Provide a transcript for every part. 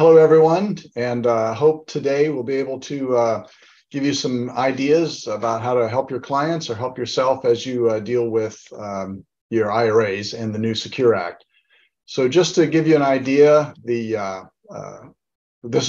Hello, everyone, and hope today we'll be able to give you some ideas about how to help your clients or help yourself as you deal with your IRAs and the new Secure Act. So just to give you an idea, this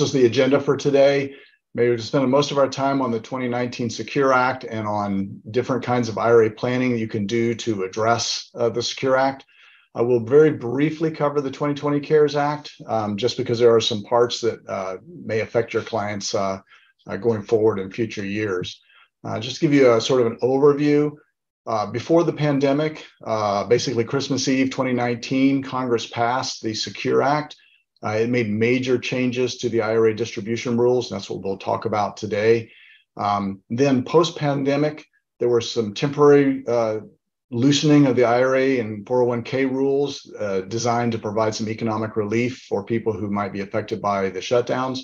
is the agenda for today. Maybe we're spending most of our time on the 2019 Secure Act and on different kinds of IRA planning you can do to address the Secure Act. I will very briefly cover the 2020 CARES Act, just because there are some parts that may affect your clients going forward in future years. Just to give you a sort of an overview, before the pandemic, basically Christmas Eve 2019, Congress passed the Secure Act. It made major changes to the IRA distribution rules, and that's what we'll talk about today. Then post-pandemic, there were some temporary loosening of the IRA and 401k rules designed to provide some economic relief for people who might be affected by the shutdowns.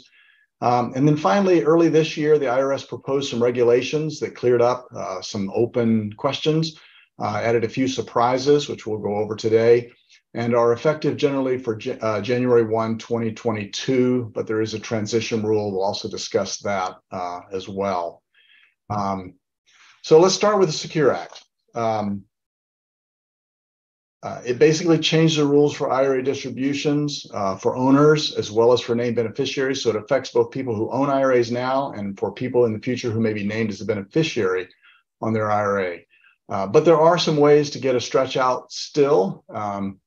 And then finally, early this year, the IRS proposed some regulations that cleared up some open questions, added a few surprises, which we'll go over today, and are effective generally for January 1, 2022, but there is a transition rule. We'll also discuss that as well. So let's start with the Secure Act. It basically changed the rules for IRA distributions for owners as well as for named beneficiaries. So it affects both people who own IRAs now and for people in the future who may be named as a beneficiary on their IRA. But there are some ways to get a stretch out still,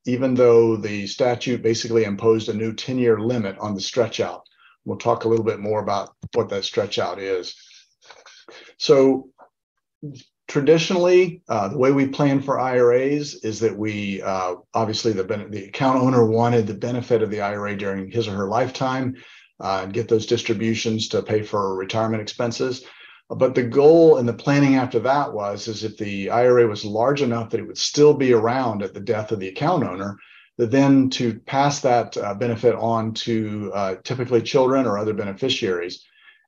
even though the statute basically imposed a new 10-year limit on the stretch out. We'll talk a little bit more about what that stretch out is. So traditionally, the way we plan for IRAs is that we obviously the account owner wanted the benefit of the IRA during his or her lifetime and get those distributions to pay for retirement expenses. But the goal and the planning after that is if the IRA was large enough that it would still be around at the death of the account owner, that then to pass that benefit on to typically children or other beneficiaries.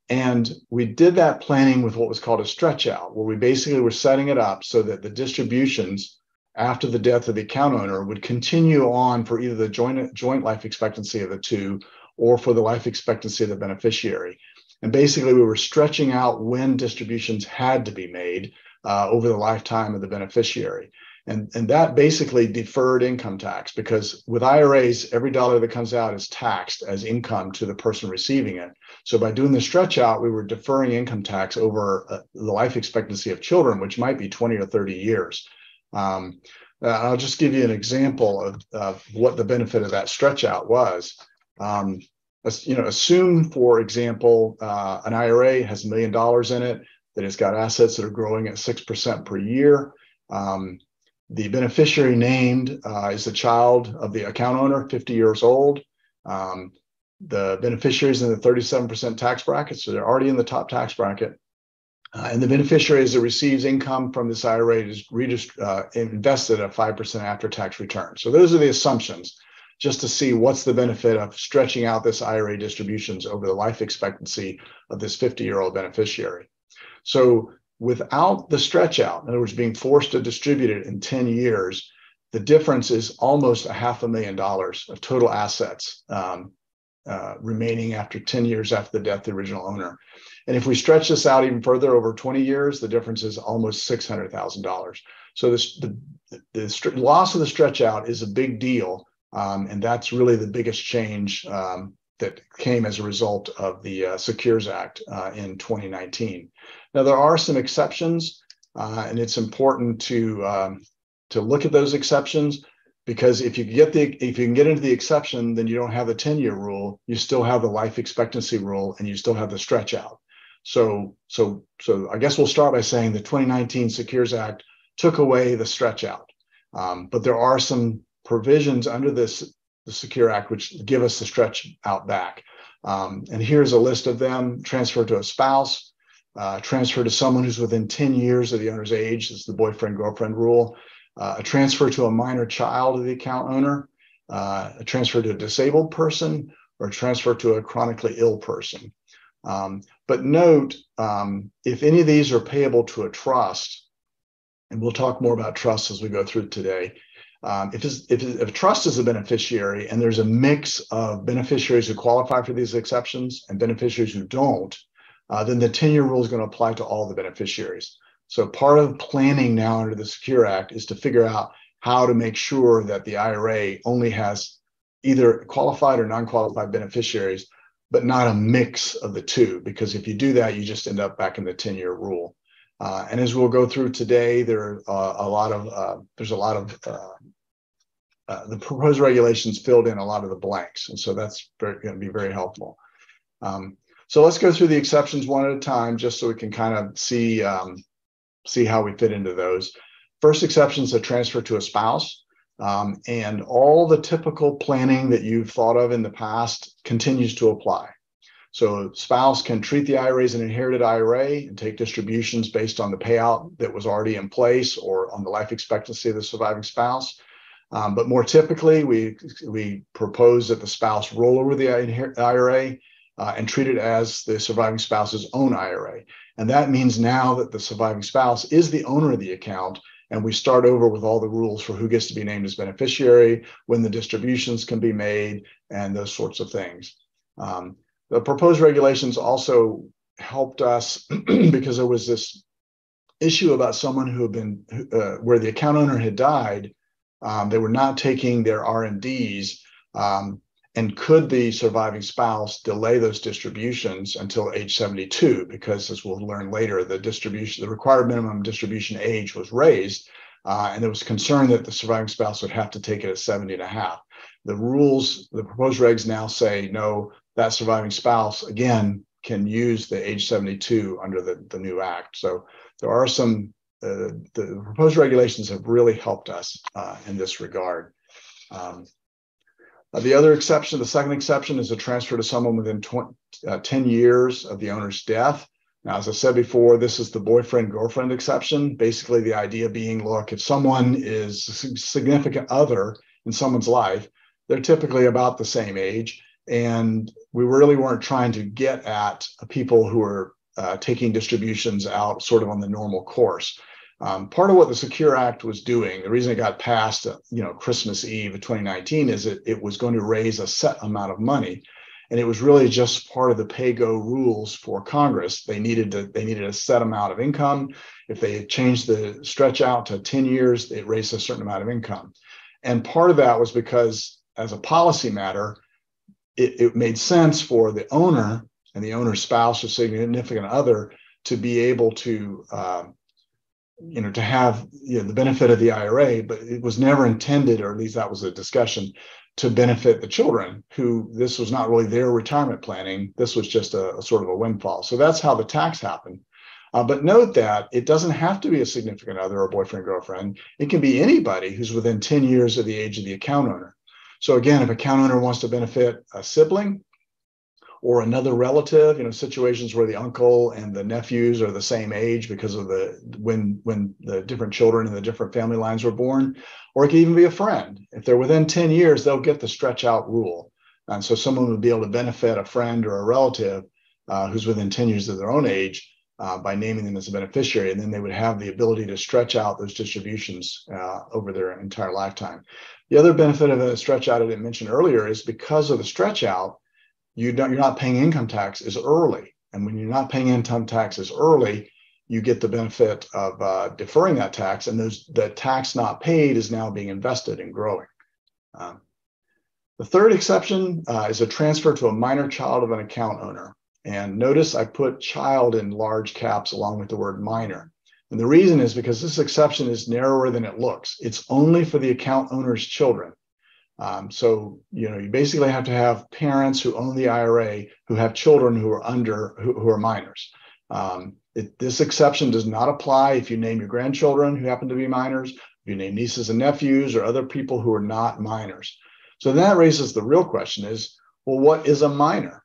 And we did that planning with what was called a stretch out, where we basically were setting it up so that the distributions after the death of the account owner would continue on for either the joint life expectancy of the two or for the life expectancy of the beneficiary. And basically, we were stretching out when distributions had to be made over the lifetime of the beneficiary. And that basically deferred income tax, because with IRAs, every dollar that comes out is taxed as income to the person receiving it. So by doing the stretch out, we were deferring income tax over the life expectancy of children, which might be 20 or 30 years. I'll just give you an example of what the benefit of that stretch out was. Assume, for example, an IRA has $1 million in it, that it's got assets that are growing at 6% per year. The beneficiary named is the child of the account owner, 50 years old. The beneficiary is in the 37% tax bracket, so they're already in the top tax bracket. And the beneficiary, as it receives income from this IRA, is invested at 5% after-tax return. So those are the assumptions, just to see what's the benefit of stretching out this IRA distributions over the life expectancy of this 50-year-old beneficiary. So without the stretch out, in other words, being forced to distribute it in 10 years, the difference is almost $500,000 of total assets remaining after 10 years after the death of the original owner. And if we stretch this out even further over 20 years, the difference is almost $600,000. So the loss of the stretch out is a big deal. And that's really the biggest change that came as a result of the Secures Act in 2019. Now, there are some exceptions, and it's important to look at those exceptions, because if you can get into the exception, then you don't have the 10-year rule. You still have the life expectancy rule, and you still have the stretch out. So I guess we'll start by saying the 2019 Secures Act took away the stretch out, but there are some provisions under the Secure Act which give us the stretch out back. And here's a list of them: transfer to a spouse, transfer to someone who's within 10 years of the owner's age. This is the boyfriend-girlfriend rule. A transfer to a minor child of the account owner, a transfer to a disabled person, or a transfer to a chronically ill person. But note, if any of these are payable to a trust, and we'll talk more about trusts as we go through today, If a trust is a beneficiary and there's a mix of beneficiaries who qualify for these exceptions and beneficiaries who don't, then the 10-year rule is going to apply to all the beneficiaries. So part of planning now under the Secure Act is to figure out how to make sure that the IRA only has either qualified or non-qualified beneficiaries, but not a mix of the two, because if you do that, you just end up back in the 10-year rule. And as we'll go through today, there's a lot of the proposed regulations filled in a lot of the blanks, and so that's going to be very helpful. So let's go through the exceptions one at a time, just so we can kind of see how we fit into those. First exception is a transfer to a spouse, and all the typical planning that you've thought of in the past continues to apply. So spouse can treat the IRA as an inherited IRA and take distributions based on the payout that was already in place or on the life expectancy of the surviving spouse. But more typically, we propose that the spouse roll over the IRA and treat it as the surviving spouse's own IRA. And that means now that the surviving spouse is the owner of the account, and we start over with all the rules for who gets to be named as beneficiary, when the distributions can be made, and those sorts of things. The proposed regulations also helped us because there was this issue about someone who had been, where the account owner had died, they were not taking their RMDs, and could the surviving spouse delay those distributions until age 72? Because as we'll learn later, the required minimum distribution age was raised, and there was concern that the surviving spouse would have to take it at 70 and a half. The rules, the proposed regs now say, no, that surviving spouse, again, can use the age 72 under the new act. So there are some, the proposed regulations have really helped us in this regard. The other exception, the second exception, is a transfer to someone within 10 years of the owner's death. Now, as I said before, this is the boyfriend-girlfriend exception. Basically, the idea being, look, if someone is a significant other in someone's life, they're typically about the same age. And we really weren't trying to get at people who are taking distributions out sort of on the normal course. Part of what the Secure Act was doing, the reason it got passed, Christmas Eve of 2019, is it was going to raise a set amount of money, and it was really just part of the pay-go rules for Congress. They needed a set amount of income. If they had changed the stretch out to 10 years, it raised a certain amount of income, and part of that was because, as a policy matter, it made sense for the owner and the owner's spouse or significant other to be able to to have the benefit of the IRA, but it was never intended, or at least that was a discussion, to benefit the children, who this was not really their retirement planning. This was just a sort of a windfall. So that's how the tax happened. But note that it doesn't have to be a significant other or boyfriend, girlfriend. It can be anybody who's within 10 years of the age of the account owner. So again, if a account owner wants to benefit a sibling or another relative, situations where the uncle and the nephews are the same age because of when the different children and the different family lines were born, or it could even be a friend. If they're within 10 years, they'll get the stretch out rule. And so someone would be able to benefit a friend or a relative who's within 10 years of their own age by naming them as a beneficiary, and then they would have the ability to stretch out those distributions over their entire lifetime. The other benefit of a stretch out I didn't mention earlier is because of the stretch out, you're not paying income tax as early. And when you're not paying income tax as early, you get the benefit of deferring that tax, and the tax not paid is now being invested and growing. The third exception is a transfer to a minor child of an account owner. And notice I put child in large caps along with the word minor. And the reason is because this exception is narrower than it looks. It's only for the account owner's children. So, you basically have to have parents who own the IRA who have children who are minors. This exception does not apply if you name your grandchildren who happen to be minors, if you name nieces and nephews or other people who are not minors. So that raises the real question is, well, what is a minor?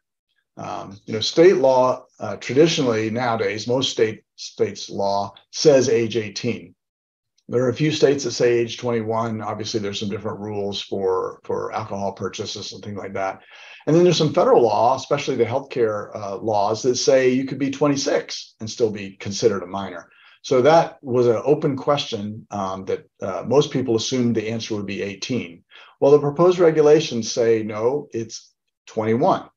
State law traditionally nowadays, most states' law says age 18. There are a few states that say age 21. Obviously, there's some different rules for alcohol purchases and things like that. And then there's some federal law, especially the healthcare laws, that say you could be 26 and still be considered a minor. So that was an open question that most people assumed the answer would be 18. Well, the proposed regulations say, no, it's 21.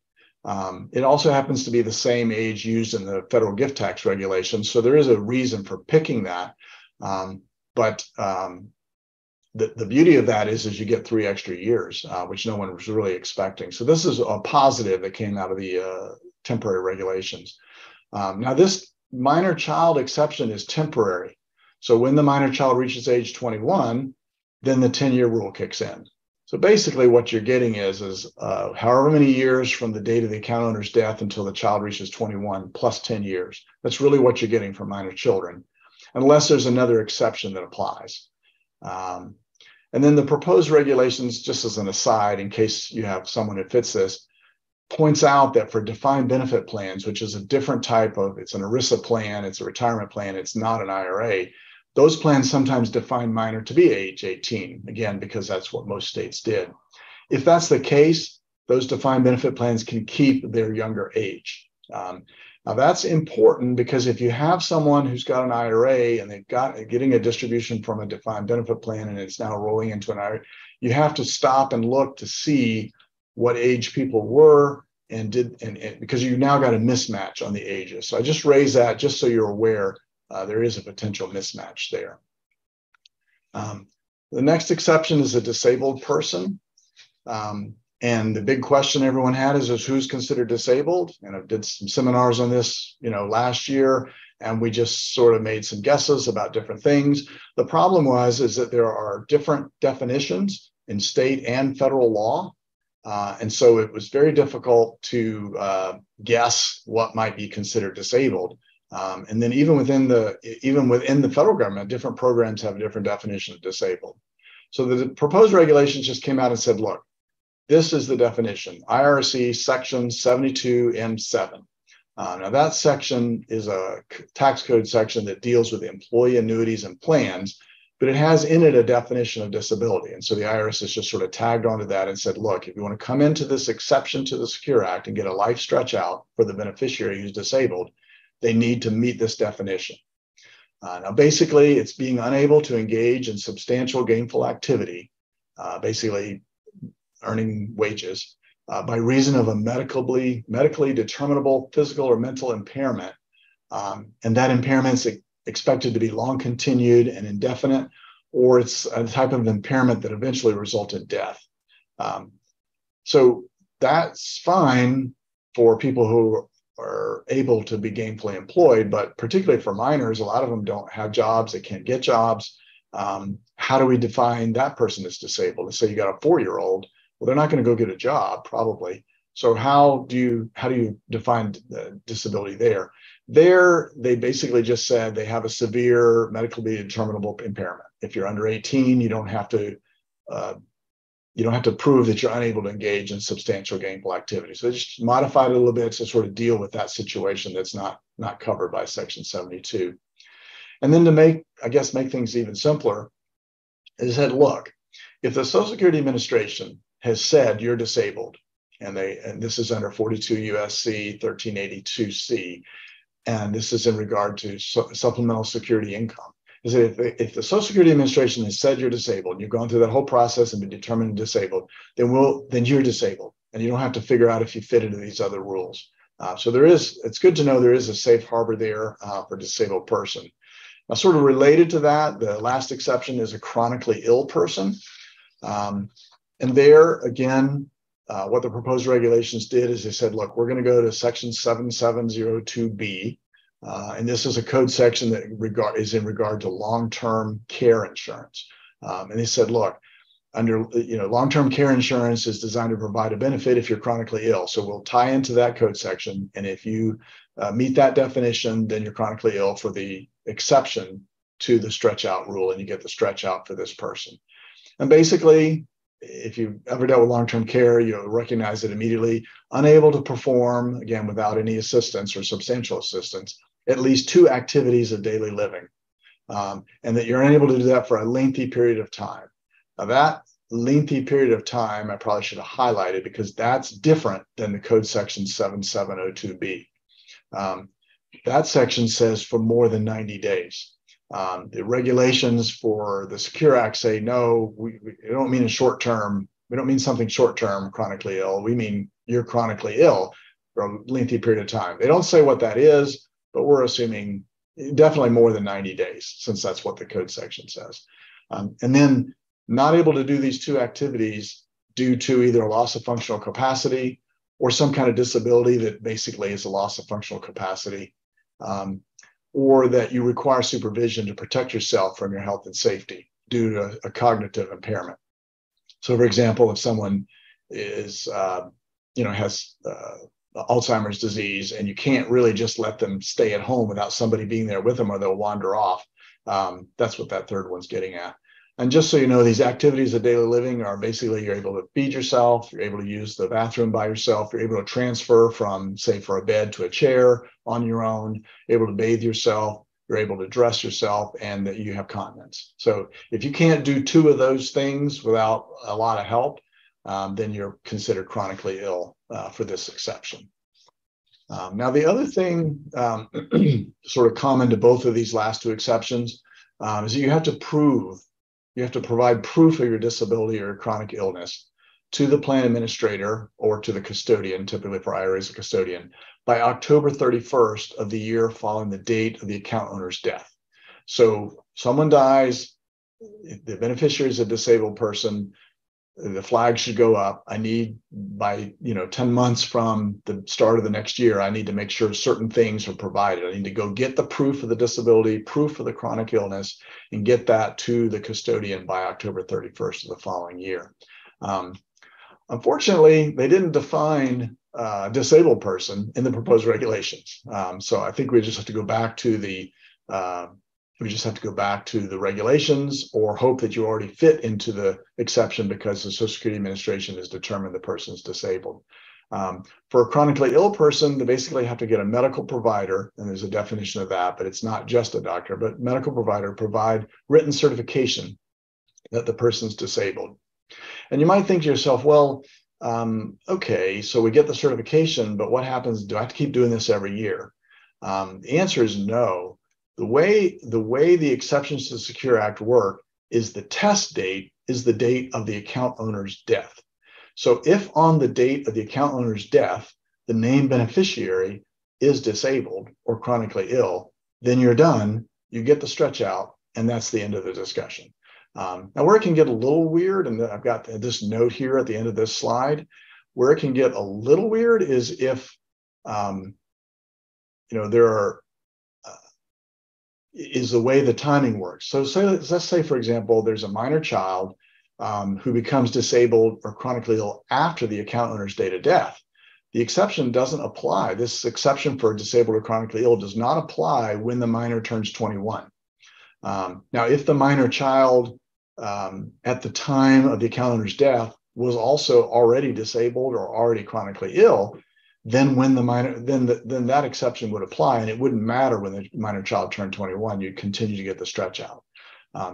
It also happens to be the same age used in the federal gift tax regulations. So there is a reason for picking that. But the beauty of that is you get 3 extra years, which no one was really expecting. So this is a positive that came out of the temporary regulations. Now, this minor child exception is temporary. So when the minor child reaches age 21, then the 10-year rule kicks in. So basically what you're getting is however many years from the date of the account owner's death until the child reaches 21 plus 10 years. That's really what you're getting for minor children, unless there's another exception that applies. And then the proposed regulations, just as an aside, in case you have someone that fits this, points out that for defined benefit plans, which is a different type of, it's an ERISA plan, it's a retirement plan, it's not an IRA, those plans sometimes define minor to be age 18, again, because that's what most states did. If that's the case, those defined benefit plans can keep their younger age. Now that's important because if you have someone who's got an IRA and they've got getting a distribution from a defined benefit plan and it's now rolling into an IRA, you have to stop and look to see what age people were and because you now got a mismatch on the ages. So I just raise that just so you're aware there is a potential mismatch there. The next exception is a disabled person. And the big question everyone had is who's considered disabled? And I did some seminars on this, last year, and we just sort of made some guesses about different things. The problem is that there are different definitions in state and federal law. And so it was very difficult to guess what might be considered disabled. And then even within the federal government, different programs have a different definition of disabled. So the proposed regulations just came out and said, look, this is the definition, IRC section 72M7. Now that section is a tax code section that deals with employee annuities and plans, but it has in it a definition of disability. And so the IRS has just sort of tagged onto that and said, look, if you want to come into this exception to the Secure Act and get a life stretch out for the beneficiary who's disabled, they need to meet this definition. Now, basically, it's being unable to engage in substantial gainful activity, basically earning wages, by reason of a medically determinable physical or mental impairment. And that impairment's expected to be long continued and indefinite, or it's a type of impairment that eventually results in death. So that's fine for people who are able to be gainfully employed, but particularly for minors, a lot of them don't have jobs, they can't get jobs. How do we define that person as disabled? Let's say you got a 4-year-old, well, they're not going to go get a job probably. So how do you define the disability there? There, they basically just said they have a severe medically determinable impairment. If you're under 18, you don't have to prove that you're unable to engage in substantial gainful activity. So they just modified it a little bit to sort of deal with that situation that's not covered by Section 72. And then to make things even simpler, they said, look, if the Social Security Administration has said you're disabled, and this is under 42 USC 1382C, and this is in regard to supplemental security income, is that if the Social Security Administration has said you're disabled, and you've gone through that whole process and been determined disabled, then you're disabled, and you don't have to figure out if you fit into these other rules. So it's good to know there is a safe harbor there for a disabled person. Now, sort of related to that, the last exception is a chronically ill person. And there, again, what the proposed regulations did is they said, look, we're going to go to Section 7702B. And this is a code section that is in regard to long-term care insurance. And they said, look, under long-term care insurance is designed to provide a benefit if you're chronically ill. So we'll tie into that code section. And if you meet that definition, then you're chronically ill for the exception to the stretch out rule, and you get the stretch out for this person. And basically, if you've ever dealt with long-term care, you'll recognize it immediately. Unable to perform, again, without any assistance or substantial assistance, at least 2 activities of daily living, and that you're unable to do that for a lengthy period of time. Now, that lengthy period of time, I probably should have highlighted because that's different than the code section 7702B. That section says for more than 90 days. The regulations for the Secure Act say, no, we don't mean a short term. We don't mean something short term, chronically ill. We mean you're chronically ill for a lengthy period of time. They don't say what that is, but we're assuming definitely more than 90 days, since that's what the code section says. And then not able to do these two activities due to either a loss of functional capacity or some kind of disability that basically is a loss of functional capacity, or that you require supervision to protect yourself from your health and safety due to a cognitive impairment. So, for example, if someone is, has Alzheimer's disease, and you can't really just let them stay at home without somebody being there with them, or they'll wander off. That's what that third one's getting at. And just so you know, these activities of daily living are basically you're able to feed yourself, you're able to use the bathroom by yourself, you're able to transfer from, say, for a bed to a chair on your own, able to bathe yourself, you're able to dress yourself, and that you have continence. So if you can't do two of those things without a lot of help, then you're considered chronically ill for this exception. Now, the other thing sort of common to both of these last two exceptions is that you have to provide proof of your disability or chronic illness to the plan administrator or to the custodian, typically for IRAs, a custodian, by October 31st of the year following the date of the account owner's death. So someone dies, the beneficiary is a disabled person, the flag should go up. I need, by 10 months from the start of the next year, I need to make sure certain things are provided. I need to go get the proof of the disability, proof of the chronic illness, and get that to the custodian by October 31st of the following year. Unfortunately, they didn't define disabled person in the proposed regulations. So I think we just have to go back to the regulations, or hope that you already fit into the exception because the Social Security Administration has determined the person's disabled. For a chronically ill person, they basically have to get a medical provider, and there's a definition of that, but it's not just a doctor, but medical provider provide written certification that the person's disabled. And you might think to yourself, well, okay, so we get the certification, but what happens? Do I have to keep doing this every year? The answer is no. The way the exceptions to the Secure Act work is the test date is the date of the account owner's death. So if on the date of the account owner's death, the named beneficiary is disabled or chronically ill, then you're done, you get the stretch out, and that's the end of the discussion. Now, where it can get a little weird, and I've got this note here at the end of this slide, where it can get a little weird is if, there are, is the way the timing works. So let's say, for example, there's a minor child who becomes disabled or chronically ill after the account owner's date of death. The exception doesn't apply. This exception for disabled or chronically ill does not apply when the minor turns 21. Now, if the minor child at the time of the account owner's death was also already disabled or already chronically ill, then when the minor, then that exception would apply, and it wouldn't matter when the minor child turned 21. You'd continue to get the stretch out.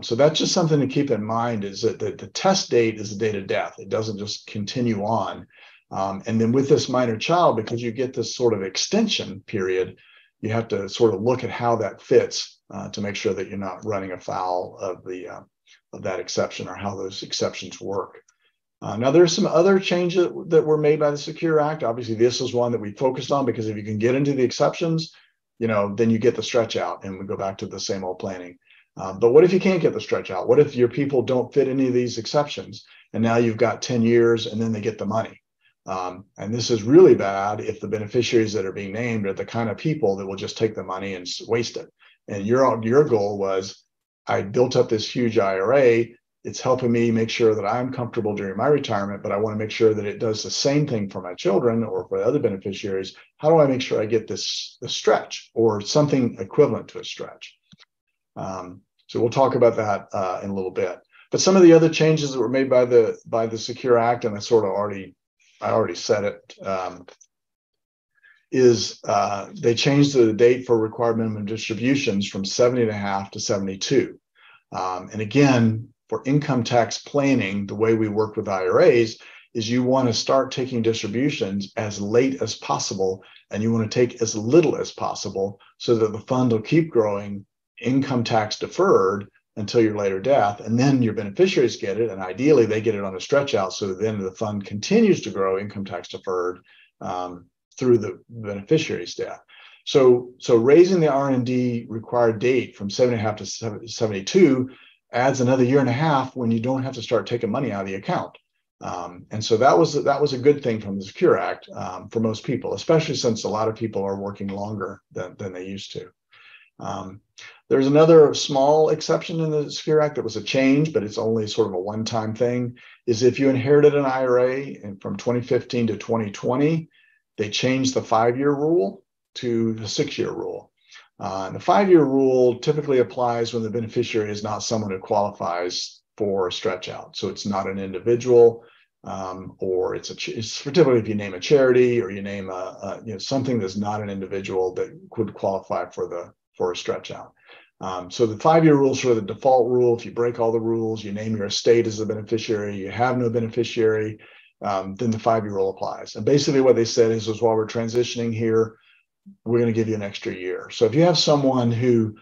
So that's just something to keep in mind, is that the test date is the date of death. It doesn't just continue on. And then with this minor child, because you get this sort of extension period, you have to sort of look at how that fits to make sure that you're not running afoul of that exception, or how those exceptions work. Now, there's some other changes that were made by the Secure Act. Obviously, this is one that we focused on, because if you can get into the exceptions, then you get the stretch out, and we go back to the same old planning. But what if you can't get the stretch out? What if your people don't fit any of these exceptions, and now you've got 10 years and then they get the money? And this is really bad if the beneficiaries that are being named are the kind of people that will just take the money and waste it. And your goal was, I built up this huge IRA. It's helping me make sure that I'm comfortable during my retirement, but I want to make sure that it does the same thing for my children or for other beneficiaries. How do I make sure I get the stretch, or something equivalent to a stretch? So we'll talk about that in a little bit. But some of the other changes that were made by the Secure Act, and I already said it, is they changed the date for required minimum distributions from 70.5 to 72. And again, for income tax planning, the way we work with IRAs is you want to start taking distributions as late as possible, and you want to take as little as possible, so that the fund will keep growing income tax deferred until your later death, and then your beneficiaries get it, and ideally they get it on a stretch out, so then the fund continues to grow income tax deferred through the beneficiary's death. So raising the RMD required date from 7.5 to 72 adds another year and a half when you don't have to start taking money out of the account. And so that was a good thing from the Secure Act for most people, especially since a lot of people are working longer than they used to. There's another small exception in the Secure Act that was a change, but it's only sort of a one-time thing, is if you inherited an IRA from 2015 to 2020, they changed the 5-year rule to the 6-year rule. The 5-year rule typically applies when the beneficiary is not someone who qualifies for a stretch out. So it's not an individual, or it's typically if you name a charity or you name something that's not an individual that could qualify for a stretch out. So the 5-year rule is sort of the default rule. If you break all the rules, you name your estate as a beneficiary, you have no beneficiary, then the 5-year rule applies. And basically what they said is while we're transitioning here, we're going to give you an extra year. So if you have someone who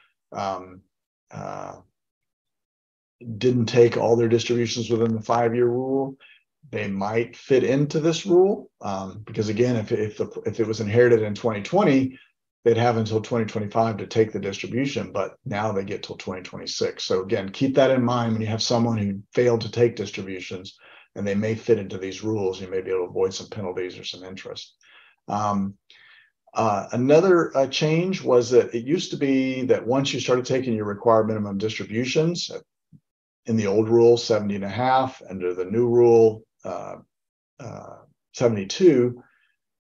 didn't take all their distributions within the 5-year rule, they might fit into this rule because again, if it was inherited in 2020, they'd have until 2025 to take the distribution, but now they get till 2026. So again, keep that in mind when you have someone who failed to take distributions, and they may fit into these rules. You may be able to avoid some penalties or some interest. Another change was that it used to be that once you started taking your required minimum distributions, in the old rule, 70.5, under the new rule, 72,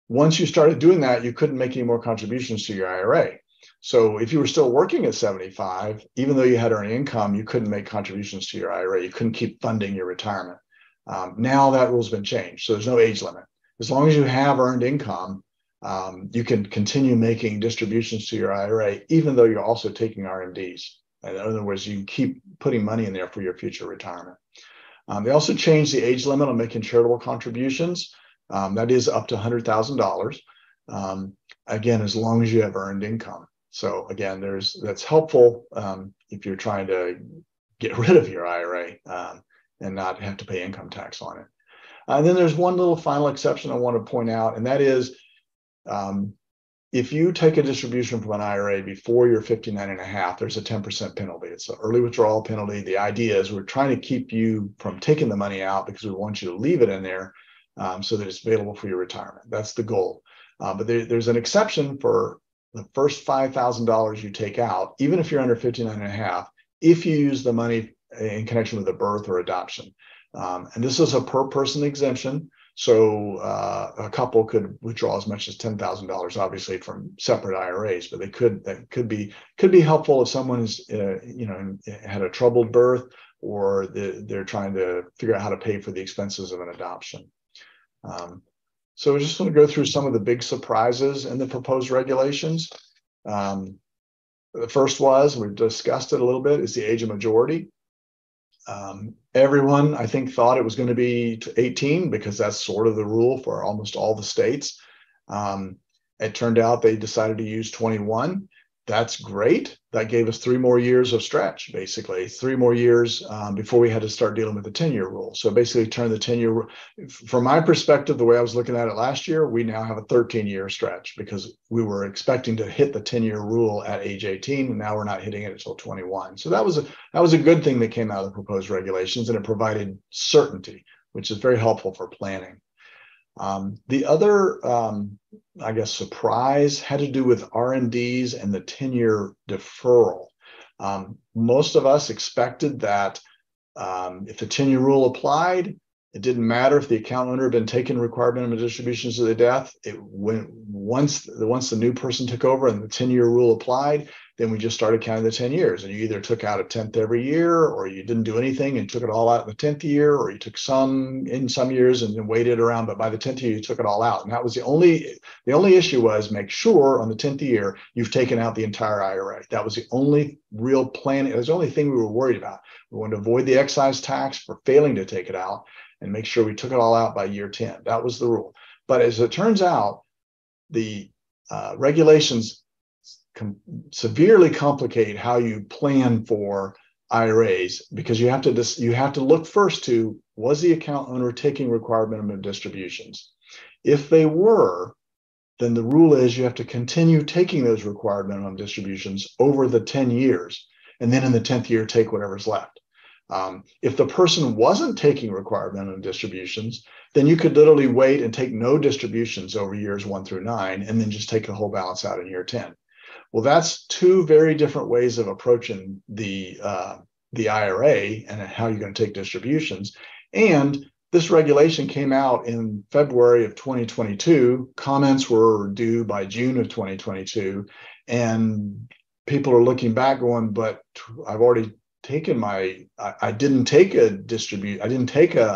once you started doing that, you couldn't make any more contributions to your IRA. So if you were still working at 75, even though you had earned income, you couldn't make contributions to your IRA. You couldn't keep funding your retirement. Now that rule's been changed. So there's no age limit. As long as you have earned income, you can continue making distributions to your IRA, even though you're also taking RMDs. In other words, you can keep putting money in there for your future retirement. They also changed the age limit on making charitable contributions. That is up to $100,000. Again, as long as you have earned income. So again, that's helpful if you're trying to get rid of your IRA and not have to pay income tax on it. And then there's one little final exception I want to point out, and that is if you take a distribution from an IRA before you're 59.5, there's a 10% penalty. It's an early withdrawal penalty. The idea is we're trying to keep you from taking the money out because we want you to leave it in there so that it's available for your retirement. That's the goal. But there's an exception for the first $5,000 you take out, even if you're under 59.5, if you use the money in connection with a birth or adoption. And this is a per person exemption. So a couple could withdraw as much as $10,000, obviously, from separate IRAs, but that could be helpful if someone is had a troubled birth, or they're trying to figure out how to pay for the expenses of an adoption. So I just want to go through some of the big surprises in the proposed regulations. The first we've discussed it a little bit, is the age of majority. Everyone, I think, thought it was going to be 18 because that's sort of the rule for almost all the states. It turned out they decided to use 21. That's great. That gave us 3 more years of stretch, basically 3 more years before we had to start dealing with the 10-year rule. So basically turn the 10-year, from my perspective, the way I was looking at it last year, we now have a 13-year stretch because we were expecting to hit the 10-year rule at age 18, and now we're not hitting it until 21. So that was a good thing that came out of the proposed regulations, and it provided certainty, which is very helpful for planning. The other, surprise had to do with RMDs and the 10-year deferral. Most of us expected that if the 10-year rule applied, it didn't matter if the account owner had been taking required minimum distributions to the death. Once the new person took over and the 10-year rule applied, then we just started counting the 10 years. And you either took out a 10th every year, or you didn't do anything and took it all out in the 10th year, or you took some in some years and then waited around. But by the 10th year, you took it all out. And that was the only issue was make sure on the 10th year, you've taken out the entire IRA. That was the only real plan. It was the only thing we were worried about. We wanted to avoid the excise tax for failing to take it out and make sure we took it all out by year 10. That was the rule. But as it turns out, the regulations severely complicate how you plan for IRAs, because you have to look first to, was the account owner taking required minimum distributions? If they were, then the rule is you have to continue taking those required minimum distributions over the 10 years, and then in the 10th year, take whatever's left. If the person wasn't taking required minimum distributions, then you could literally wait and take no distributions over years 1 through 9, and then just take the whole balance out in year 10. Well, that's two very different ways of approaching the IRA and how you're going to take distributions. And this regulation came out in February of 2022. Comments were due by June of 2022. And people are looking back going, but I've already taken I didn't take a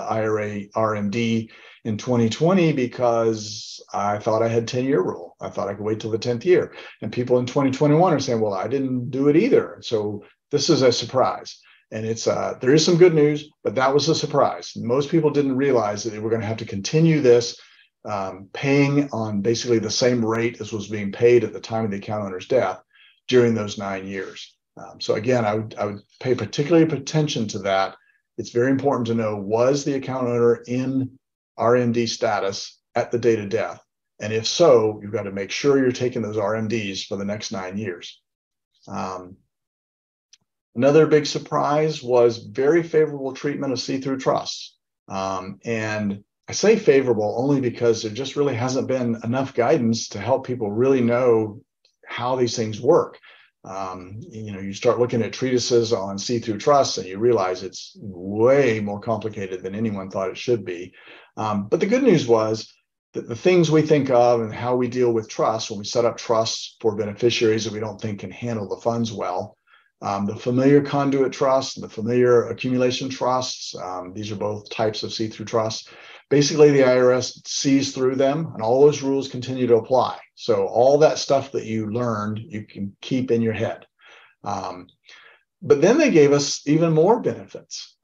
IRA RMD in 2020 because I thought I had 10-year rule. I thought I could wait till the 10th year. And people in 2021 are saying, well, I didn't do it either. So this is a surprise. And there is some good news, but that was a surprise. Most people didn't realize that they were going to have to continue this paying on basically the same rate as was being paid at the time of the account owner's death during those 9 years. So again, I would pay particularly attention to that. It's very important to know, was the account owner in RMD status at the date of death? And if so, you've got to make sure you're taking those RMDs for the next 9 years. Another big surprise was very favorable treatment of see-through trusts. And I say favorable only because there just really hasn't been enough guidance to help people really know how these things work. You start looking at treatises on see-through trusts and you realize it's way more complicated than anyone thought it should be. But the good news was that the things we think of and how we deal with trusts when we set up trusts for beneficiaries that we don't think can handle the funds well, the familiar Conduit Trust, the familiar Accumulation Trusts, these are both types of see-through trusts. Basically, the IRS sees through them and all those rules continue to apply. So all that stuff that you learned, you can keep in your head. But then they gave us even more benefits.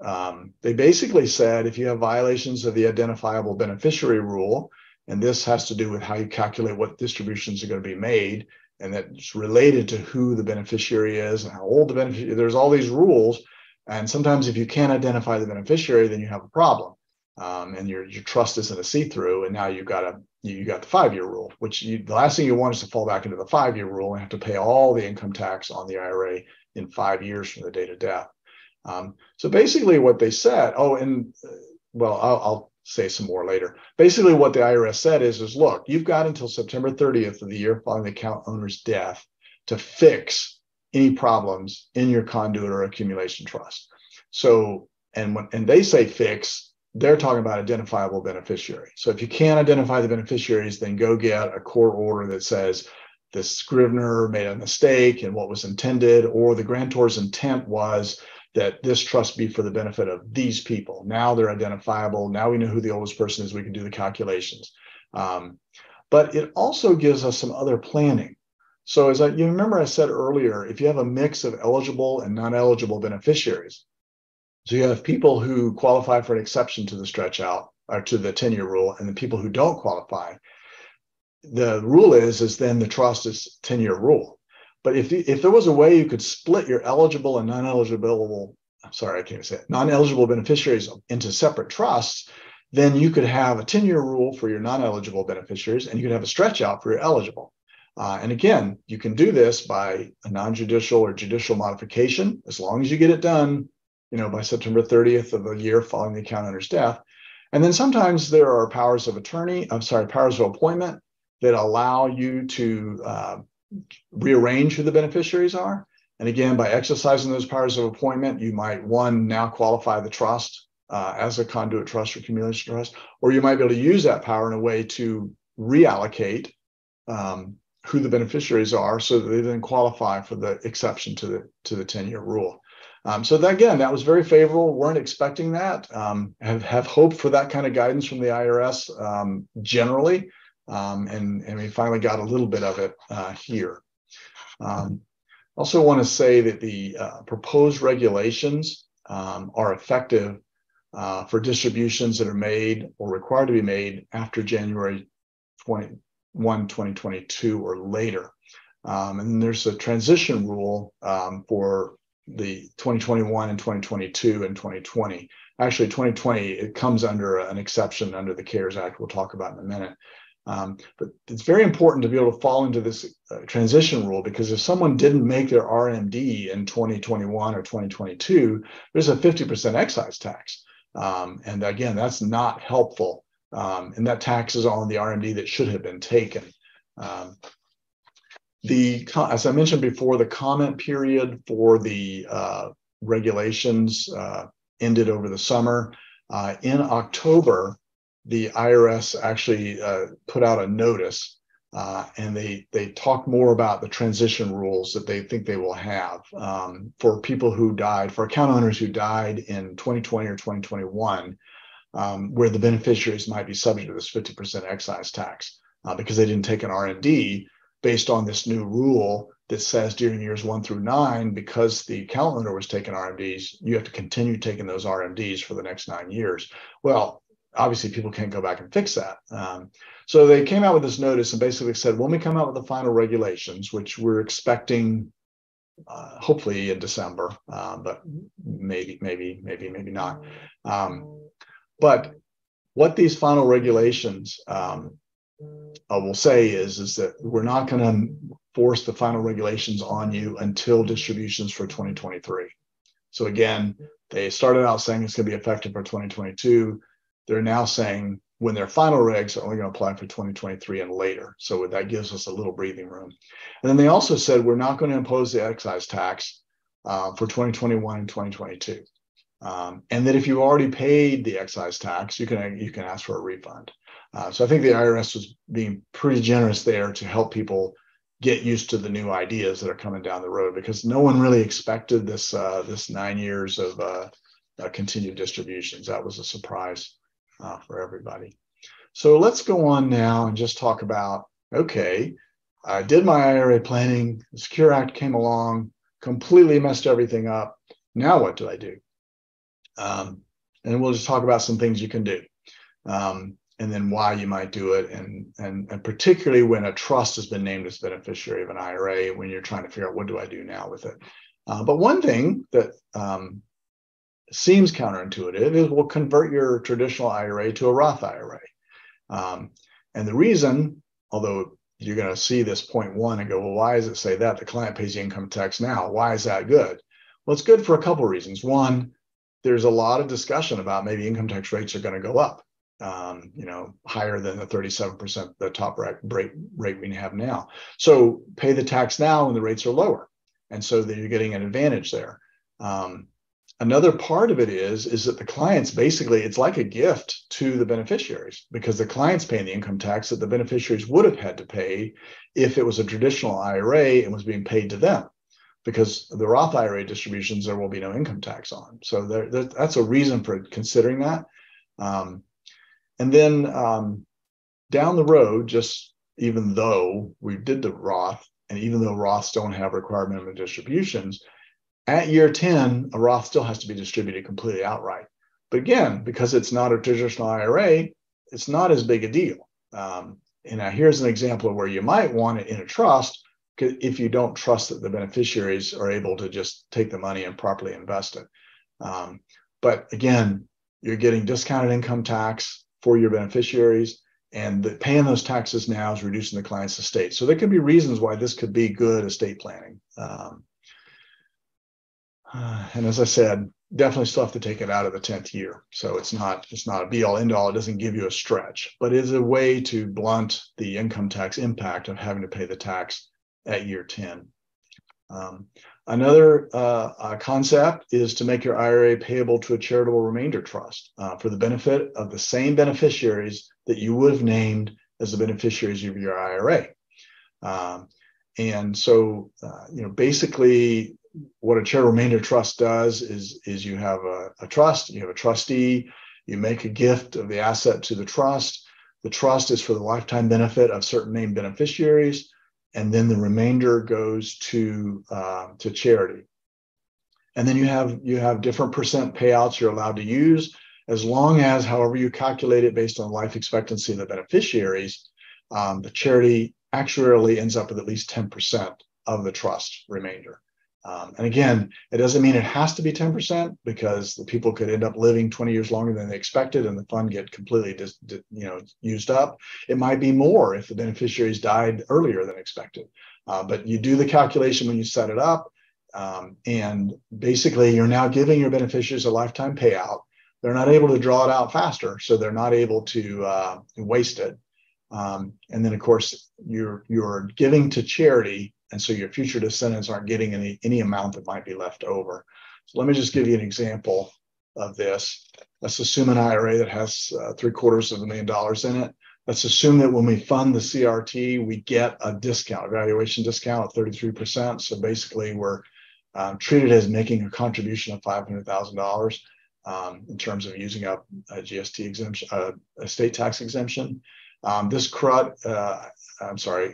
They basically said, if you have violations of the identifiable beneficiary rule, and this has to do with how you calculate what distributions are going to be made, and that's related to who the beneficiary is and how old the beneficiary is. There's all these rules. And sometimes if you can't identify the beneficiary, then you have a problem. And your trust isn't a see-through, and now you got the 5-year rule, which the last thing you want is to fall back into the 5-year rule and have to pay all the income tax on the IRA in 5 years from the date of death. So basically what they said, I'll say some more later. Basically what the IRS said is look, you've got until September 30th of the year following the account owner's death to fix any problems in your conduit or accumulation trust. So, and they say fix, they're talking about identifiable beneficiary. So if you can't identify the beneficiaries, then go get a court order that says the scrivener made a mistake in what was intended, or the grantor's intent was that this trust be for the benefit of these people. Now they're identifiable. Now we know who the oldest person is. We can do the calculations. But it also gives us some other planning. So you remember I said earlier, if you have a mix of eligible and non-eligible beneficiaries, so you have people who qualify for an exception to the stretch out or to the 10-year rule, and the people who don't qualify, the rule is then the trust is 10-year rule. But if there was a way you could split your eligible and non-eligible, non-eligible beneficiaries into separate trusts, then you could have a 10-year rule for your non-eligible beneficiaries, and you could have a stretch out for your eligible. And again, you can do this by a non-judicial or judicial modification, as long as you get it done, by September 30th of the year following the account owner's death. And then sometimes there are powers of appointment that allow you to rearrange who the beneficiaries are. And again, by exercising those powers of appointment, you might, now qualify the trust as a conduit trust or accumulation trust, or you might be able to use that power in a way to reallocate who the beneficiaries are so that they then qualify for the exception to the 10-year rule. So that was very favorable. Weren't expecting that. Have hoped for that kind of guidance from the IRS generally. And we finally got a little bit of it here. Also want to say that the proposed regulations are effective for distributions that are made or required to be made after January 21, 2022 or later. And then there's a transition rule for the 2021 and 2022 and 2020. Actually, 2020, it comes under an exception under the CARES Act we'll talk about in a minute. But it's very important to be able to fall into this transition rule, because if someone didn't make their RMD in 2021 or 2022, there's a 50% excise tax. And again, that's not helpful. And that tax is on the RMD that should have been taken. As I mentioned before, the comment period for the regulations ended over the summer. In October, the IRS actually put out a notice, and they talk more about the transition rules that they think they will have for people who died, for account owners who died in 2020 or 2021, where the beneficiaries might be subject to this 50% excise tax because they didn't take an RMD based on this new rule that says during years 1 through 9, because the account owner was taking RMDs, you have to continue taking those RMDs for the next 9 years. Well, obviously people can't go back and fix that. So they came out with this notice and basically said, when we come out with the final regulations, which we're expecting hopefully in December, but maybe not. But what these final regulations will say is that we're not going to force the final regulations on you until distributions for 2023. So again, they started out saying it's going to be effective for 2022. They're now saying when their final regs are only going to apply for 2023 and later. So that gives us a little breathing room. And then they also said we're not going to impose the excise tax for 2021 and 2022. And that if you already paid the excise tax, you can ask for a refund. So I think the IRS was being pretty generous there to help people get used to the new ideas that are coming down the road, because no one really expected this 9 years of continued distributions. That was a surprise for everybody. So let's go on now and just talk about, okay, I did my IRA planning, the Secure Act came along, completely messed everything up. Now what do I do? And we'll just talk about some things you can do, and then why you might do it, and particularly when a trust has been named as beneficiary of an IRA, when you're trying to figure out what do I do now with it. But one thing that seems counterintuitive is we'll convert your traditional IRA to a Roth IRA. And the reason, although you're going to see this point one and go, well, why does it say that? The client pays the income tax now. Why is that good? Well, it's good for a couple of reasons. One, there's a lot of discussion about maybe income tax rates are going to go up, higher than the 37%, the top rate we have now. So pay the tax now when the rates are lower. And so that you're getting an advantage there. Another part of it is that the clients, basically, it's like a gift to the beneficiaries, because the client's paying the income tax that the beneficiaries would have had to pay if it was a traditional IRA and was being paid to them. Because the Roth IRA distributions, there will be no income tax on. So that's a reason for considering that. And then down the road, just even though we did the Roth, and even though Roths don't have required minimum distributions, at year 10, a Roth still has to be distributed completely outright. But again, because it's not a traditional IRA, it's not as big a deal. And now here's an example of where you might want it in a trust, if you don't trust that the beneficiaries are able to just take the money and properly invest it. But again, you're getting discounted income tax for your beneficiaries, and paying those taxes now is reducing the client's estate. So there could be reasons why this could be good estate planning. And as I said, definitely still have to take it out of the 10th year. So it's not a be all end all. It doesn't give you a stretch, but it is a way to blunt the income tax impact of having to pay the tax at year 10. Another concept is to make your IRA payable to a charitable remainder trust for the benefit of the same beneficiaries that you would have named as the beneficiaries of your IRA. And so, basically, what a charitable remainder trust does is you have a trust, you have a trustee, you make a gift of the asset to the trust. The trust is for the lifetime benefit of certain named beneficiaries, and then the remainder goes to charity. And then you have different percent payouts you're allowed to use, as long as, however you calculate it based on life expectancy of the beneficiaries, the charity actuarially ends up with at least 10% of the trust remainder. And again, it doesn't mean it has to be 10% because the people could end up living 20 years longer than they expected and the fund get completely used up. It might be more if the beneficiaries died earlier than expected. But you do the calculation when you set it up. And basically, you're now giving your beneficiaries a lifetime payout. They're not able to draw it out faster, so they're not able to waste it. And then, of course, you're giving to charity, and so your future descendants aren't getting any amount that might be left over. So let me just give you an example of this. Let's assume an IRA that has $750,000 in it. Let's assume that when we fund the CRT, we get a discount, a valuation discount of 33%. So basically, we're treated as making a contribution of $500,000 in terms of using up a GST exemption, a state tax exemption. This CRUT,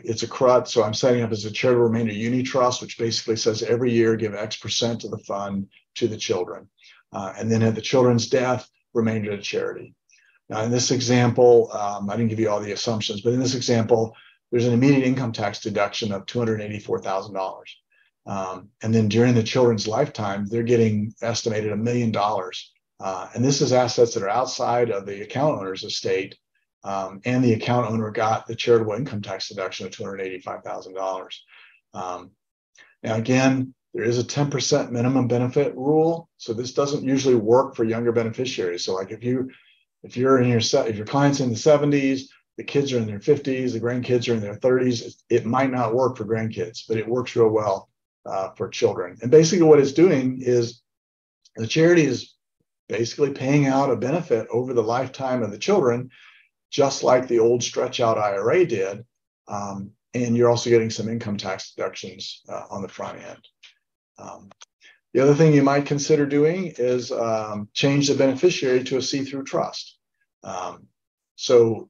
it's a CRUT, so I'm setting up as a charitable remainder uni trust, which basically says every year give X% of the fund to the children. And then at the children's death, remainder to charity. Now, in this example, I didn't give you all the assumptions, but in this example, there's an immediate income tax deduction of $284,000. And then during the children's lifetime, they're getting estimated $1 million. And this is assets that are outside of the account owner's estate. And the account owner got the charitable income tax deduction of $285,000. Now, again, there is a 10% minimum benefit rule. So this doesn't usually work for younger beneficiaries. So like if your client's in the 70s, the kids are in their 50s, the grandkids are in their 30s, it might not work for grandkids, but it works real well for children. And basically what it's doing is the charity is basically paying out a benefit over the lifetime of the children, just like the old stretch out IRA did. And you're also getting some income tax deductions on the front end. The other thing you might consider doing is change the beneficiary to a see-through trust. So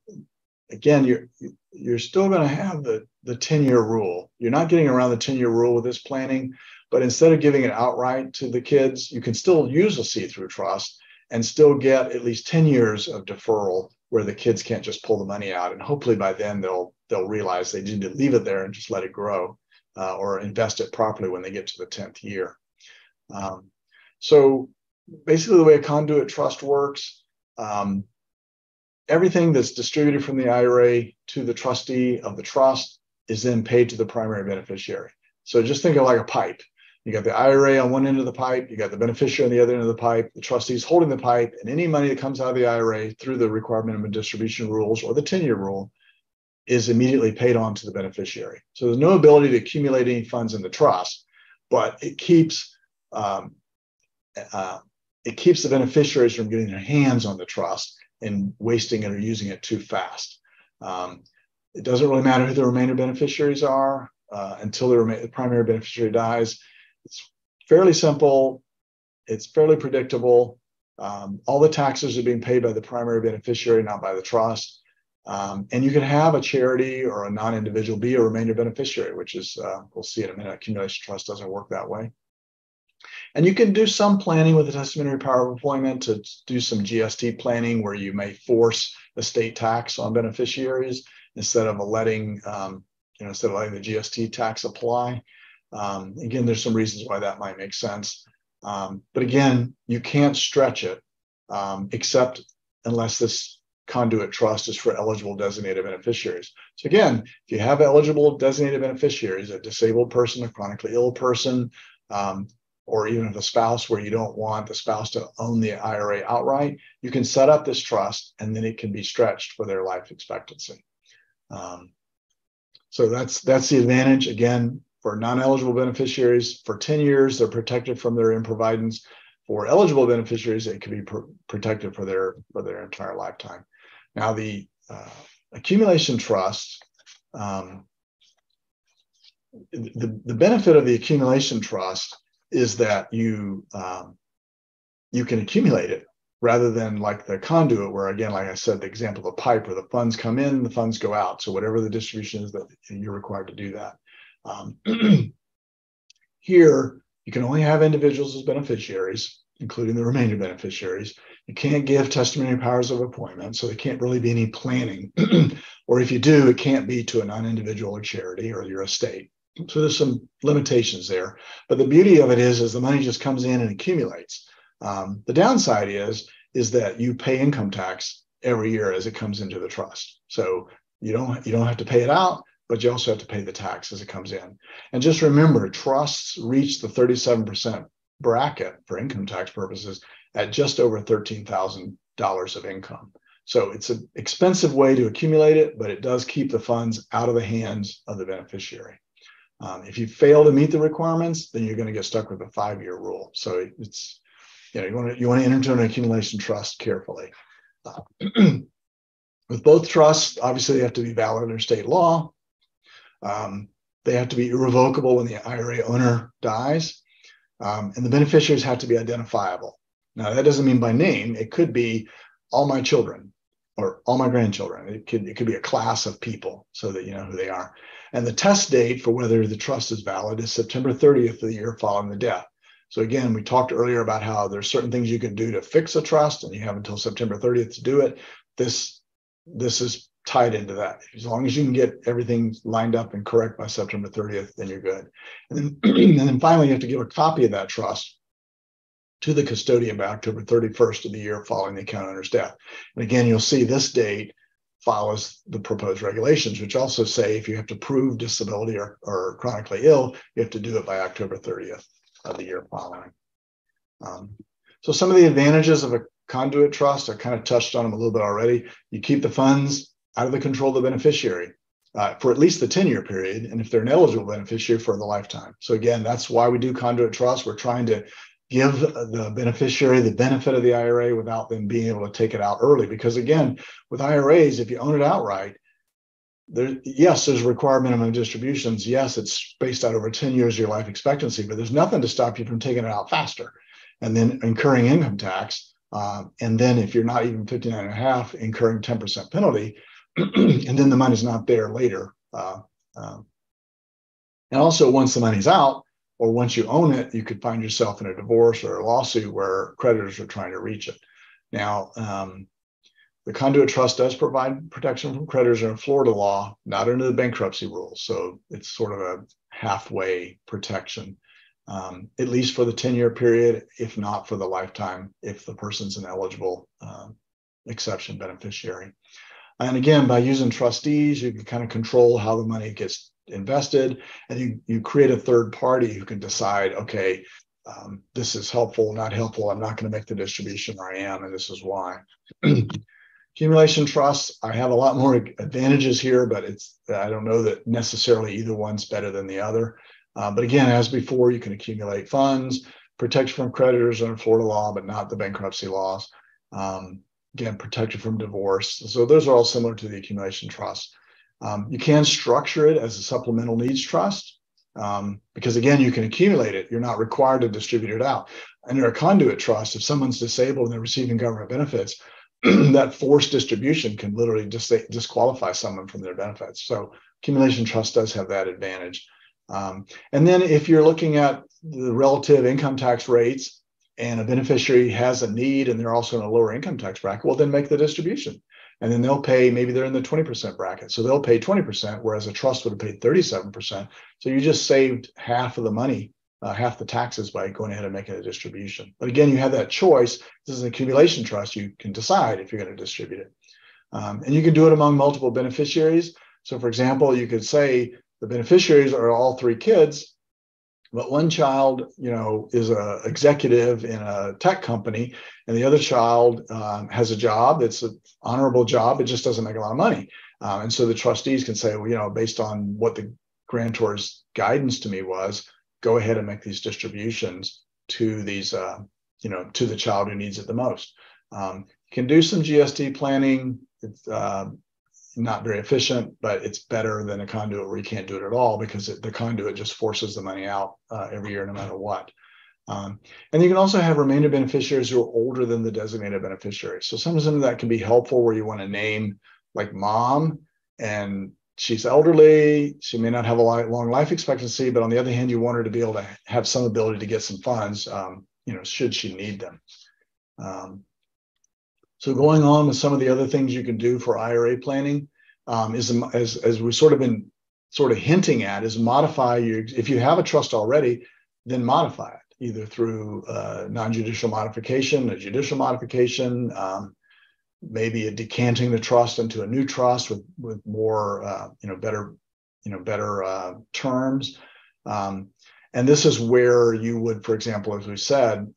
again, you're still going to have the 10-year rule. You're not getting around the 10-year rule with this planning, but instead of giving it outright to the kids, you can still use a see-through trust and still get at least 10 years of deferral where the kids can't just pull the money out. And hopefully by then they'll realize they need to leave it there and just let it grow or invest it properly when they get to the 10th year. So basically the way a conduit trust works, everything that's distributed from the IRA to the trustee of the trust is then paid to the primary beneficiary. So just think of like a pipe. You got the IRA on one end of the pipe, you got the beneficiary on the other end of the pipe, the trustee's holding the pipe, and any money that comes out of the IRA through the required minimum distribution rules or the 10-year rule is immediately paid on to the beneficiary. So there's no ability to accumulate any funds in the trust, but it keeps the beneficiaries from getting their hands on the trust and wasting it or using it too fast. It doesn't really matter who the remainder beneficiaries are until the primary beneficiary dies. It's fairly simple. It's fairly predictable. All the taxes are being paid by the primary beneficiary, not by the trust. And you can have a charity or a non-individual be a remainder beneficiary, which is, we'll see in a minute, accumulation trust doesn't work that way. And you can do some planning with the testamentary power of employment to do some GST planning where you may force estate tax on beneficiaries instead of letting the GST tax apply. Again, there's some reasons why that might make sense. But again, you can't stretch it except unless this conduit trust is for eligible designated beneficiaries. So again, if you have eligible designated beneficiaries, a disabled person, a chronically ill person, or even if a spouse where you don't want the spouse to own the IRA outright, you can set up this trust and then it can be stretched for their life expectancy. So that's the advantage. Again, for non-eligible beneficiaries, for 10 years, they're protected from their improvidence. For eligible beneficiaries, it can be protected for their entire lifetime. Now, the accumulation trust, the benefit of the accumulation trust is that you can accumulate it rather than like the conduit where, again, like I said, the example of a pipe where the funds come in, the funds go out. So whatever the distribution is, that you're required to do that. Here, you can only have individuals as beneficiaries. including the remainder beneficiaries. You can't give testimony powers of appointment, so there can't really be any planning. Or if you do, it can't be to a non-individual or charity or your estate. So there's some limitations there. But the beauty of it is the money just comes in and accumulates. The downside is that you pay income tax every year as it comes into the trust. So you don't have to pay it out, but you also have to pay the tax as it comes in. And just remember, trusts reach the 37% bracket for income tax purposes at just over $13,000 of income. So it's an expensive way to accumulate it, but it does keep the funds out of the hands of the beneficiary. If you fail to meet the requirements, then you're going to get stuck with a 5-year rule. So it's, you want to enter into an accumulation trust carefully. With both trusts, obviously they have to be valid under state law. They have to be irrevocable when the IRA owner dies, and the beneficiaries have to be identifiable. Now, that doesn't mean by name. It could be all my children or all my grandchildren. It could be a class of people so that you know who they are. And the test date for whether the trust is valid is September 30th of the year following the death. So again, we talked earlier about how there's certain things you can do to fix a trust, and you have until September 30th to do it. This is tied into that. As long as you can get everything lined up and correct by September 30th, then you're good. And then finally, you have to give a copy of that trust to the custodian by October 31st of the year following the account owner's death. And again, you'll see this date follows the proposed regulations, which also say if you have to prove disability or chronically ill, you have to do it by October 30th of the year following. So some of the advantages of a conduit trust, I kind of touched on them a little bit already. You keep the funds out of the control of the beneficiary for at least the 10-year period, and if they're an eligible beneficiary, for the lifetime. So again, that's why we do conduit trust. We're trying to give the beneficiary the benefit of the IRA without them being able to take it out early. Because again, with IRAs, if you own it outright, yes, there's required minimum distributions. Yes, it's spaced out over 10 years of your life expectancy, but there's nothing to stop you from taking it out faster and then incurring income tax. And then if you're not even 59 and a half, incurring 10% penalty, and then the money's not there later. And also, once the money's out, or once you own it, you could find yourself in a divorce or a lawsuit where creditors are trying to reach it. Now, the conduit trust does provide protection from creditors in Florida law, not under the bankruptcy rules. So it's sort of a halfway protection, at least for the 10-year period, if not for the lifetime, if the person's an eligible exception beneficiary. And again, by using trustees, you can kind of control how the money gets invested, and you create a third party who can decide, okay, this is helpful, not helpful. I'm not going to make the distribution, or I am, and this is why. Accumulation trusts, I have a lot more advantages here, but I don't know that necessarily either one's better than the other. But again, as before, you can accumulate funds, protection from creditors under Florida law, but not the bankruptcy laws. Again, protection from divorce. So those are all similar to the accumulation trust. You can structure it as a supplemental needs trust because, again, you can accumulate it. You're not required to distribute it out. Under a conduit trust, if someone's disabled and they're receiving government benefits, that forced distribution can literally disqualify someone from their benefits. So accumulation trust does have that advantage. And then if you're looking at the relative income tax rates and a beneficiary has a need and they're also in a lower income tax bracket, well, then make the distribution. And then they'll pay, maybe they're in the 20% bracket. So they'll pay 20%, whereas a trust would have paid 37%. So you just saved half of the money, half the taxes by going ahead and making a distribution. But again, you have that choice. This is an accumulation trust. You can decide if you're going to distribute it. And you can do it among multiple beneficiaries. So for example, you could say the beneficiaries are all 3 kids, but one child, is an executive in a tech company, and the other child has a job. It's an honorable job. It just doesn't make a lot of money. And so the trustees can say, well, based on what the grantor's guidance to me was, go ahead and make these distributions to these, to the child who needs it the most. You can do some GST planning. It's not very efficient, but it's better than a conduit where you can't do it at all because the conduit just forces the money out every year, no matter what. And you can also have remainder beneficiaries who are older than the designated beneficiaries. So some of that can be helpful where you want to name like mom, and she's elderly. She may not have a long life expectancy, but on the other hand, you want her to be able to have some ability to get some funds, should she need them. So going on with some of the other things you can do for IRA planning, is as we sort of been hinting at, is modify if you have a trust already, then modify it either through non-judicial modification, a judicial modification, maybe a decanting the trust into a new trust with more better terms. And this is where you would, for example, as we said,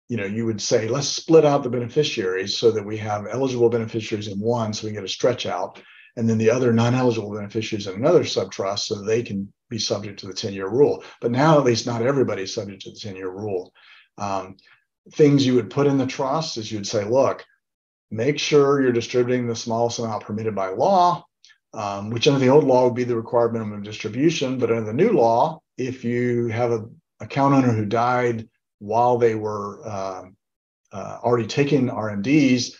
you would say, let's split out the beneficiaries so that we have eligible beneficiaries in one, so we get a stretch out, and then the other non-eligible beneficiaries in another subtrust so they can be subject to the 10-year rule. But now at least not everybody's subject to the 10-year rule. Things you would put in the trust is you'd say, look, make sure you're distributing the smallest amount permitted by law, which under the old law would be the required minimum distribution. But under the new law, if you have an account owner who died while they were already taking RMDs,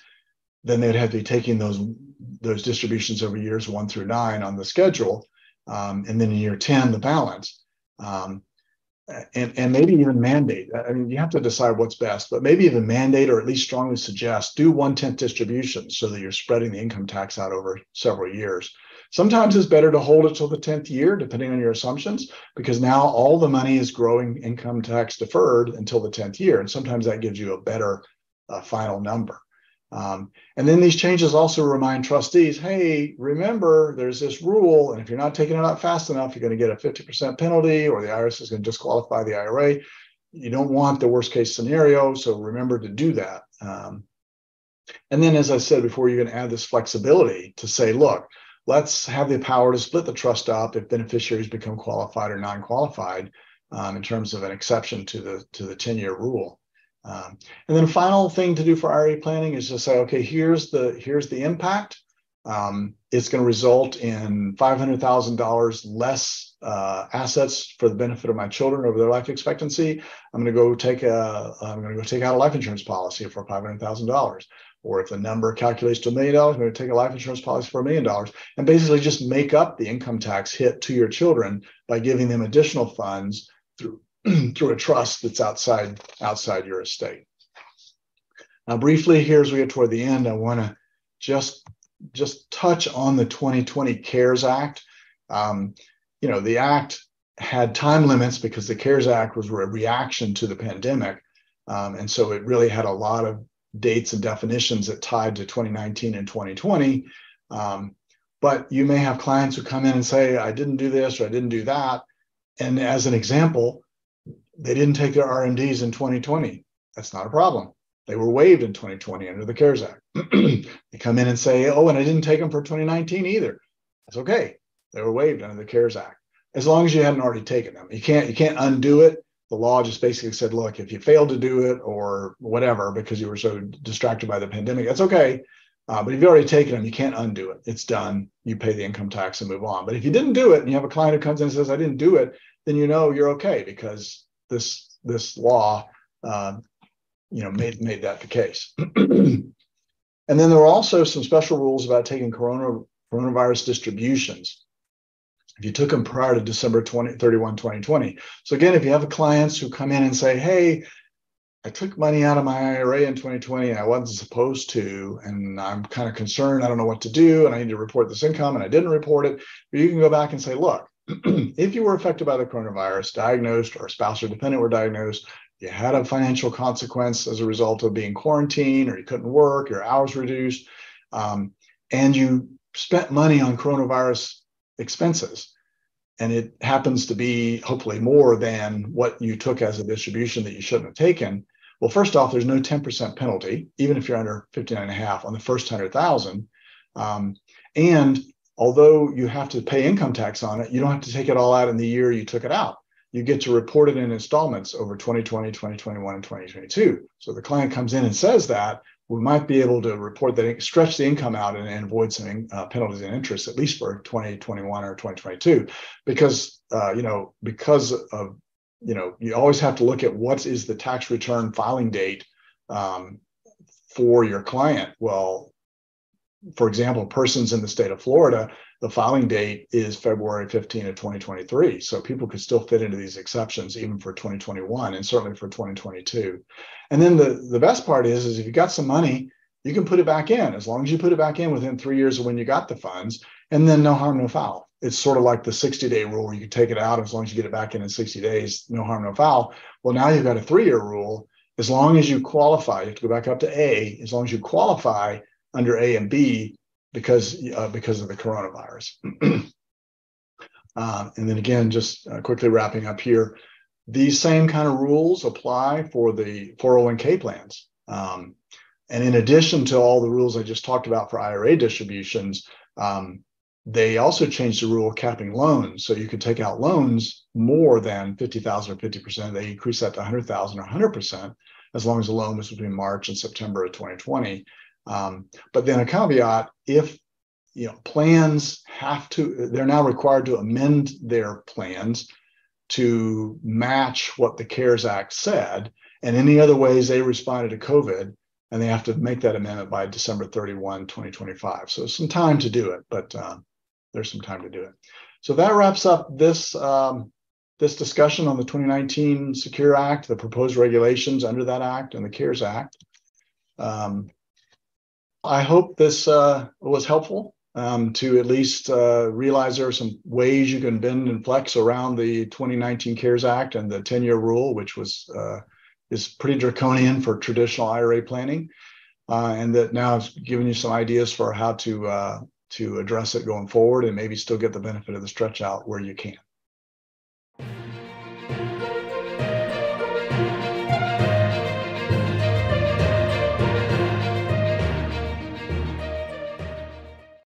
then they'd have to be taking those distributions over years 1 through 9 on the schedule, and then in year 10 the balance, and maybe even mandate. I mean, you have to decide what's best, but maybe even mandate, or at least strongly suggest, do 1/10 distributions so that you're spreading the income tax out over several years. Sometimes it's better to hold it till the 10th year, depending on your assumptions, because now all the money is growing income tax deferred until the 10th year. And sometimes that gives you a better final number. And then these changes also remind trustees, hey, remember, there's this rule, and if you're not taking it out fast enough, you're going to get a 50% penalty, or the IRS is going to disqualify the IRA. You don't want the worst case scenario, so remember to do that. And then, as I said before, you're going to add this flexibility to say, look, let's have the power to split the trust up if beneficiaries become qualified or non-qualified, in terms of an exception to the 10-year rule. And then the final thing to do for IRA planning is to say, okay, here's the impact. It's going to result in $500,000 less assets for the benefit of my children over their life expectancy. I'm going to go take out a life insurance policy for $500,000. Or if the number calculates to $1 million, I'm going to take a life insurance policy for $1 million, and basically just make up the income tax hit to your children by giving them additional funds through a trust that's outside your estate. Now, briefly, here as we get toward the end, I want to just touch on the 2020 CARES Act. The act had time limits because the CARES Act was a reaction to the pandemic, and so it really had a lot of dates and definitions that tied to 2019 and 2020. But you may have clients who come in and say, I didn't do this or I didn't do that. And as an example, they didn't take their RMDs in 2020. That's not a problem. They were waived in 2020 under the CARES Act. They come in and say, oh, and I didn't take them for 2019 either. That's okay. They were waived under the CARES Act, as long as you hadn't already taken them. You can't undo it. The law just basically said, look, if you failed to do it or whatever because you were so distracted by the pandemic, that's okay. But if you've already taken them, you can't undo it. It's done. You pay the income tax and move on. But if you didn't do it and you have a client who comes in and says, I didn't do it, then you're okay, because this law made that the case. And then there were also some special rules about taking coronavirus distributions if you took them prior to December 31, 2020. So again, if you have clients who come in and say, hey, I took money out of my IRA in 2020 and I wasn't supposed to, and I'm kind of concerned, I don't know what to do, and I need to report this income, and I didn't report it. But you can go back and say, look, if you were affected by the coronavirus, diagnosed, or a spouse or dependent were diagnosed, you had a financial consequence as a result of being quarantined, or you couldn't work, your hours reduced, and you spent money on coronavirus expenses, and it happens to be hopefully more than what you took as a distribution that you shouldn't have taken. Well, first off, there's no 10% penalty, even if you're under 59.5 on the first 100,000. And although you have to pay income tax on it, you don't have to take it all out in the year you took it out. You get to report it in installments over 2020, 2021, and 2022. So the client comes in and says that, we might be able to report that, stretch the income out and avoid some penalties and interest, at least for 2021 or 2022, because you always have to look at what is the tax return filing date for your client. Well, for example, persons in the state of Florida, the filing date is February 15 of 2023. So people could still fit into these exceptions even for 2021 and certainly for 2022. And then the best part is if you got some money, you can put it back in as long as you put it back in within 3 years of when you got the funds, and then no harm, no foul. It's sort of like the 60-day rule where you can take it out as long as you get it back in 60 days, no harm, no foul. Well, now you've got a 3-year rule. As long as you qualify, you have to go back up to A, as long as you qualify under A and B because of the coronavirus. And then again, just quickly wrapping up here, these same kind of rules apply for the 401k plans. And in addition to all the rules I just talked about for IRA distributions, they also changed the rule capping loans. So you could take out loans more than 50,000 or 50%. They increased that to 100,000 or 100%, as long as the loan was between March and September of 2020. But then a caveat, if plans they're now required to amend their plans to match what the CARES Act said, and any other ways they responded to COVID, and they have to make that amendment by December 31, 2025. So some time to do it, but there's some time to do it. So that wraps up this discussion on the 2019 Secure Act, the proposed regulations under that act, and the CARES Act. I hope this was helpful to at least realize there are some ways you can bend and flex around the 2019 CARES Act and the 10-year rule, which is pretty draconian for traditional IRA planning, and that now I've given you some ideas for how to address it going forward and maybe still get the benefit of the stretch out where you can.